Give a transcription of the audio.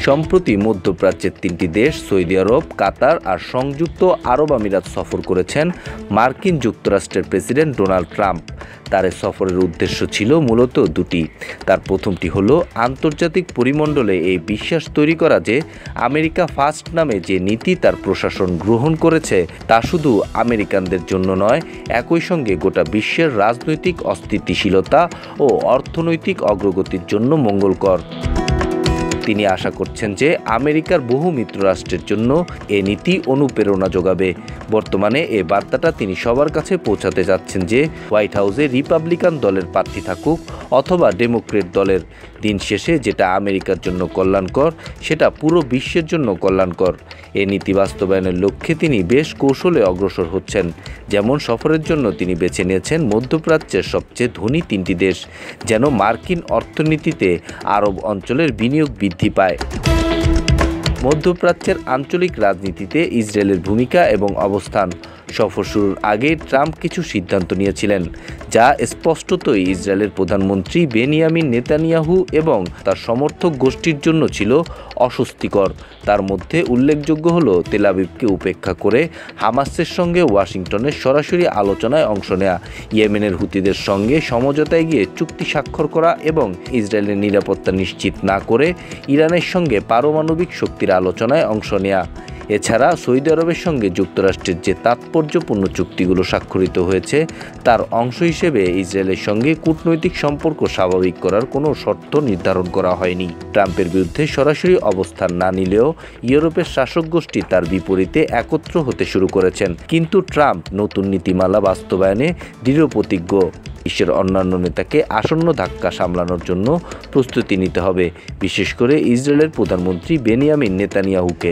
সম্প্রতি মধ্যপ্রাচ্যের 3টি দেশ সৌদি আরব, কাতার আর সংযুক্ত আরব আমিরাত সফর করেছেন মার্কিন যুক্তরাষ্ট্রের প্রেসিডেন্ট ডোনাল্ড ট্রাম্প। তার এ সফরের উদ্দেশ্য ছিল মূলত দুটি। তার প্রথমটি হলো আন্তর্জাতিক পরিমণ্ডলে এই বিশ্বাস তৈরি করা যে আমেরিকা ফার্স্ট নামে যে নীতি তার প্রশাসন গ্রহণ করেছে তা শুধু আমেরিকানদের জন্য নয়, একই সঙ্গে গোটা বিশ্বের রাজনৈতিক অস্থিতিশীলতা ও অর্থনৈতিক অগ্রগতির জন্য মঙ্গলকর। তিনি আশা করছেন যে আমেরিকার বহু মিত্ররাষ্ট্রের জন্য এ নীতি অনুপ্রেরণা যোগাবে। বর্তমানে এ বার্তাটা তিনি সবার কাছে পৌঁছাতে যাচ্ছেন যে হোয়াইট হাউসে রিপাবলিকান দলের প্রার্থী থাকুক অথবা ডেমোক্রেট দলের, দিন শেষে যেটা আমেরিকার জন্য কল্যাণকর সেটা পুরো বিশ্বের জন্য কল্যাণকর। এ নীতি বাস্তবায়নের লক্ষ্যে তিনি বেশ কৌশলে অগ্রসর হচ্ছেন। যেমন সফরের জন্য তিনি বেছে নিয়েছেন মধ্যপ্রাচ্যের সবচেয়ে ধনী 3টি দেশ, যেন মার্কিন অর্থনীতিতে আরব অঞ্চলের বিনিয়োগ বৃদ্ধি পায়। মধ্যপ্রাচ্যের আঞ্চলিক রাজনীতিতে ইসরায়েলের ভূমিকা এবং অবস্থান। সফর শুরুর আগে ট্রাম্প কিছু সিদ্ধান্ত নিয়েছিলেন যা স্পষ্টতই ইসরায়েলের প্রধানমন্ত্রী বেনিয়ামিন নেতানিয়াহু এবং তার সমর্থক গোষ্ঠীর জন্য ছিল অস্বস্তিকর। তার মধ্যে উল্লেখযোগ্য হল তেল আবিবকে উপেক্ষা করে হামাসের সঙ্গে ওয়াশিংটনের সরাসরি আলোচনায় অংশ নেওয়া, ইয়েমেনের হুতিদের সঙ্গে সমঝোতায় গিয়ে চুক্তি স্বাক্ষর করা এবং ইসরায়েলের নিরাপত্তা নিশ্চিত না করে ইরানের সঙ্গে পারমাণবিক শক্তির আলোচনায় অংশ নেওয়া। এছাড়া সৌদি আরবের সঙ্গে যুক্তরাষ্ট্রের যে তাৎপর্যপূর্ণ চুক্তিগুলো স্বাক্ষরিত হয়েছে তার অংশ হিসেবে ইসরায়েলের সঙ্গে কূটনৈতিক সম্পর্ক স্বাভাবিক করার কোনো শর্ত নির্ধারণ করা হয়নি। ট্রাম্পের বিরুদ্ধে সরাসরি অবস্থান না নিলেও ইউরোপের শাসক গোষ্ঠী তার বিপরীতে একত্র হতে শুরু করেছেন। কিন্তু ট্রাম্প নতুন নীতিমালা বাস্তবায়নে দৃঢ়প্রতিজ্ঞ। বিশ্বের অন্যান্য নেতাকে আসন্ন ধাক্কা সামলানোর জন্য প্রস্তুতি নিতে হবে, বিশেষ করে ইসরায়েলের প্রধানমন্ত্রী বেনিয়ামিন নেতানিয়াহুকে।